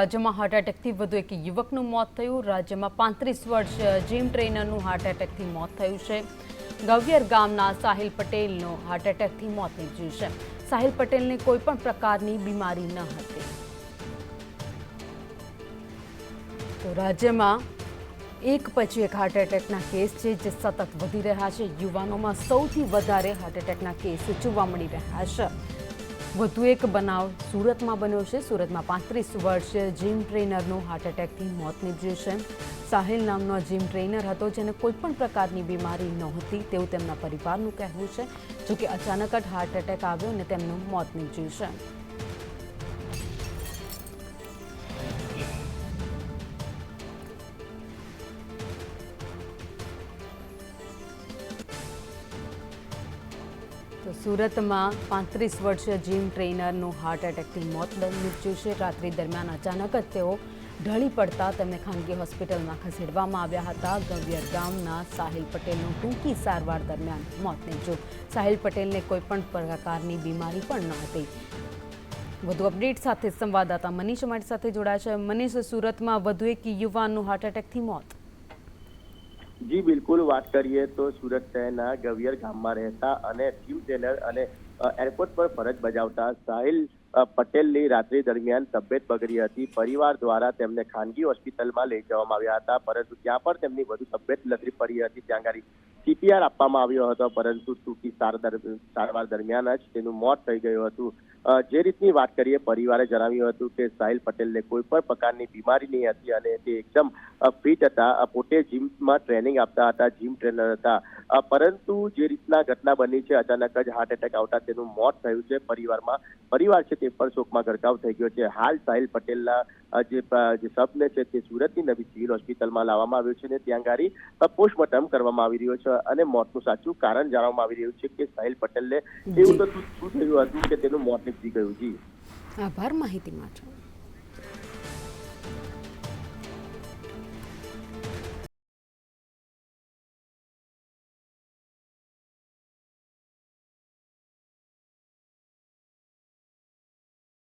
રાજ્યમાં હાર્ટ એટેકથી વધુ એક યુવકનું મોત થયું। રાજ્યમાં 35 વર્ષીય જીમ ટ્રેનરનું હાર્ટ એટેકથી મોત થયું છે। ગવિયર ગામના સાહિલ પટેલનું હાર્ટ એટેકથી મોત નીપજ્યું છે। સાહિલ પટેલને કોઈપણ પ્રકારની બીમારી ન હતી। તો રાજ્યમાં એક પછી એક હાર્ટ એટેકના કેસ છે જે સતત વધી રહ્યા છે। યુવાનોમાં સૌથી વધારે હાર્ટ એટેકના કેસ જોવા મળી રહ્યા છે। વધુ એક બનાવ સુરતમાં બન્યો છે। સુરતમાં 35 વર્ષીય જીમ ટ્રેનરનું હાર્ટ એટેકથી મોત નીપજ્યું છે। સાહિલ નામનો જીમ ટ્રેનર હતો જેને કોઈપણ પ્રકારની બીમારી નહોતી તેવું તેમના પરિવારનું કહેવું છે। જોકે અચાનક જ હાર્ટ એટેક આવ્યો અને તેમનું મોત નીપજ્યું છે। તો સુરતમાં 35 વર્ષીય જીમ ટ્રેનરનું હાર્ટ એટેકથી મોત નીપજ્યું છે। રાત્રિ દરમિયાન અચાનક જ તેઓ ઢળી પડતા તેમને ખાનગી હોસ્પિટલમાં ખસેડવામાં આવ્યા હતા। ગવિયર ગામના સાહિલ પટેલનું ટૂંકી સારવાર દરમિયાન મોત નીપજ્યું। સાહિલ પટેલને કોઈપણ પ્રકારની બીમારી પણ ન હતી। વધુ અપડેટ સાથે સંવાદદાતા મનીષ અમારી સાથે જોડાયા છે। મનીષ, સુરતમાં વધુ એક યુવાનનું હાર્ટ એટેકથી મોત। જી બિલકુલ, વાત કરીએ તો સુરત શહેરના ગવિયર ગામમાં રહેતા અને જીમ ટ્રેનર અને એરપોર્ટ પર ફરજ બજાવતા સાહિલ પટેલની રાત્રિ દરમિયાન તબિયત બગડી હતી। પરિવાર દ્વારા તેમને ખાનગી હોસ્પિટલમાં લઈ જવામાં આવ્યા હતા, પરંતુ ત્યાં પણ તેમની વધુ તબિયત લથડી પડી હતી। ત્યાં આગળ CPR આપવામાં આવ્યો હતો, પરંતુ ટૂંકી સારવાર દરમિયાન જ તેનું મોત થઈ ગયું હતું। જે રીતની વાત કરીએ, પરિવારે જણાવ્યું હતું કે સાહિલ પટેલને કોઈ પણ પ્રકારની બીમારી નહીં હતી અને તે એકદમ ફિટ હતા। પોતે જીમમાં ટ્રેનિંગ આપતા હતા, જીમ ટ્રેનર હતા, પરંતુ જે રીતના ઘટના બની છે, અચાનક જ હાર્ટ એટેક આવતા તેનું મોત થયું છે। પરિવાર છે તે પણ શોકમાં ગરકાવ થઈ ગયો છે। હાલ સાહિલ પટેલના જે શબને છે તે સુરતની નવી સિવિલ હોસ્પિટલમાં લાવવામાં આવ્યો છે અને ત્યાં ગાડી પોસ્ટમોર્ટમ કરવામાં આવી રહ્યો છે અને મોતનું સાચું કારણ જાણવામાં આવી રહ્યું છે કે સાહિલ પટેલને એવું તો શું થયું હતું કે તેનું મોત નીપજી ગયું। જી આભાર માહિતી માટે।